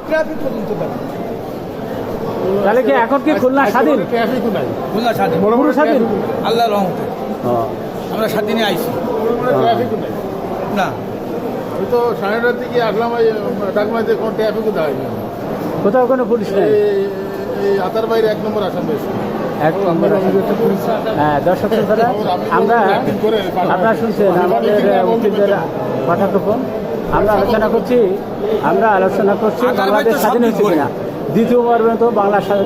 Traffic পর্যন্ত দাবি। তাহলে কি এখন কি খুলনা স্বাধীন? ট্রাফিকও নাই, খুলনা স্বাধীন, পুরো স্বাধীন। আল্লাহর রহমতে আমরা স্বাধীনে আইছি। ট্রাফিকও নাই না, ওই তো 9:30 দিকে আসলাম, ওই ডাকমাইতে কোনো ট্রাফিকও দেয় না। কোথাও কোনো পুলিশ নেই। এই আতার বাইরে 1 নম্বর আসাম বেশ এক নম্বর হ্যাঁ, দর্শক শ্রোতারা, আমরা আপনারা শুনছেন আমাদের উকিলদের কথাটুকুন। আমরা আলোচনা করছি বাংলাদেশ স্বাধীন হয়েছে কিনা। দ্বিতীয়বার পর্যন্ত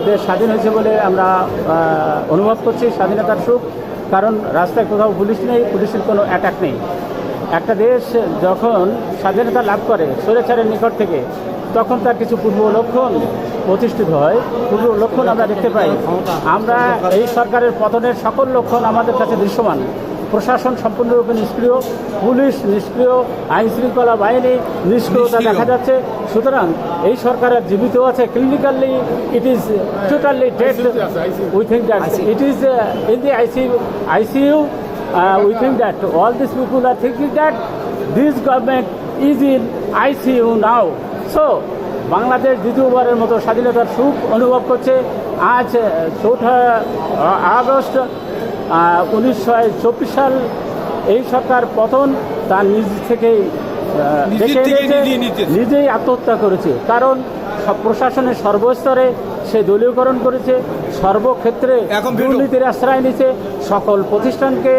দেশ স্বাধীন হয়েছে বলে আমরা অনুভব করছি স্বাধীনতার সুখ। কারণ রাস্তায় কোথাও পুলিশ নেই, পুলিশের কোনো অ্যাটাক নেই। একটা দেশ যখন স্বাধীনতা লাভ করে স্বৈরাচারের নিকট থেকে, তখন তার কিছু পূর্ব লক্ষণ প্রতিষ্ঠিত হয়। পূর্ব লক্ষণ আমরা দেখতে পাই। আমরা এই সরকারের পতনের সকল লক্ষণ আমাদের কাছে দৃশ্যমান। প্রশাসন সম্পূর্ণরূপে নিষ্ক্রিয়, পুলিশ নিষ্ক্রিয়, আইনশৃঙ্খলা বাহিনী নিষ্ক্রিয়তা দেখা যাচ্ছে। সুতরাং এই সরকারের জীবিত আছে, clinically it is totally dead. We think that it is in the ICU. We think that all these people are thinking that this government is in ICU now. So, Bangladesh দ্বিতীয়বারের মতো স্বাধীনতার সুখ অনুভব করছে। আজ 4 আগস্ট 1924 সাল এই সরকার পতন তার নিজ থেকেই নিজেই আত্মহত্যা করেছে। কারণ প্রশাসনের সর্বস্তরে সে দলীয়করণ করেছে, সর্বক্ষেত্রে দুর্নীতির আশ্রয় নিচ্ছে, সকল প্রতিষ্ঠানকে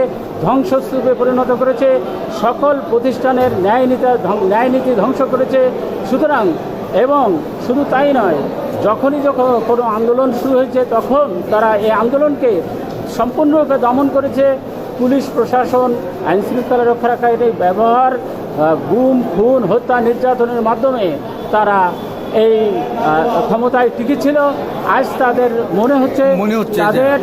ধ্বংসস্তূপে পরিণত করেছে, সকল প্রতিষ্ঠানের ন্যায় নীতি ধ্বংস করেছে। সুতরাং এবং শুধু তাই নয়, যখন কোনো আন্দোলন শুরু হয়েছে তখন তারা এই আন্দোলনকে সম্পূর্ণরূপে দমন করেছে। পুলিশ প্রশাসন আইনশৃঙ্খলা রক্ষাকারীর ব্যবহার, গুম খুন হত্যা নির্যাতনের মাধ্যমে তারা এই ক্ষমতায় টিকে ছিল। আজ তাদের মনে হচ্ছে তাদের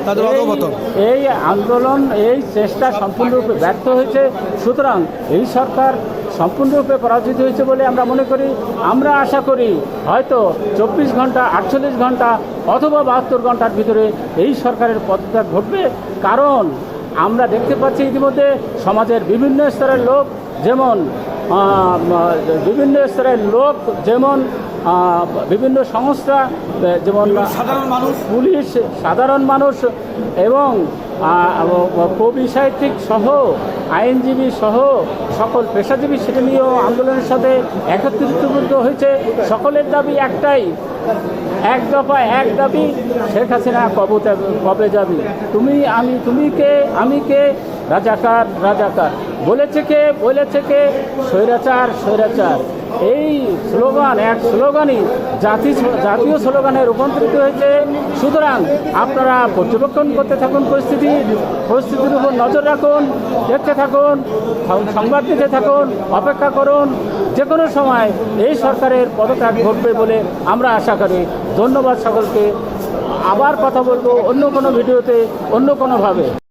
এই আন্দোলন, এই চেষ্টা সম্পূর্ণরূপে ব্যর্থ হয়েছে। সুতরাং এই সরকার সম্পূর্ণরূপে পরাজিত হয়েছে বলে আমরা মনে করি। আমরা আশা করি হয়তো 24 ঘন্টা, 48 ঘন্টা অথবা 72 ঘন্টার ভিতরে এই সরকারের পদত্যাগ ঘটবে। কারণ আমরা দেখতে পাচ্ছি ইতিমধ্যে সমাজের বিভিন্ন স্তরের লোক যেমন বিভিন্ন সংস্থা, যেমন পুলিশ, সাধারণ মানুষ এবং কবি সাহিত্যিক সহ আইনজীবী সহ সকল পেশাজীবী শ্রেণীও আন্দোলনের সাথে একত্রিত হয়েছে। সকলের দাবি একটাই, এক দফা এক দাবি, শেখ হাসিনা কবে যাবি, তুমি আমি, তুমি কে আমি কে, রাজাকার রাজাকার, বলেছে কে স্বৈরাচার স্বৈরাচার। এই স্লোগান এক স্লোগানই জাতীয় স্লোগানে রূপান্তরিত হয়েছে। সুতরাং আপনারা পর্যবেক্ষণ করতে থাকুন, পরিস্থিতির উপর নজর রাখুন, দেখতে থাকুন, সংবাদ দিতে থাকুন, অপেক্ষা করুন। যে কোনো সময় এই সরকারের পদত্যাগ ঘটবে বলে আমরা আশা করি। ধন্যবাদ সকলকে। আবার কথা বলবো অন্য কোনো ভিডিওতে, অন্য কোনোভাবে।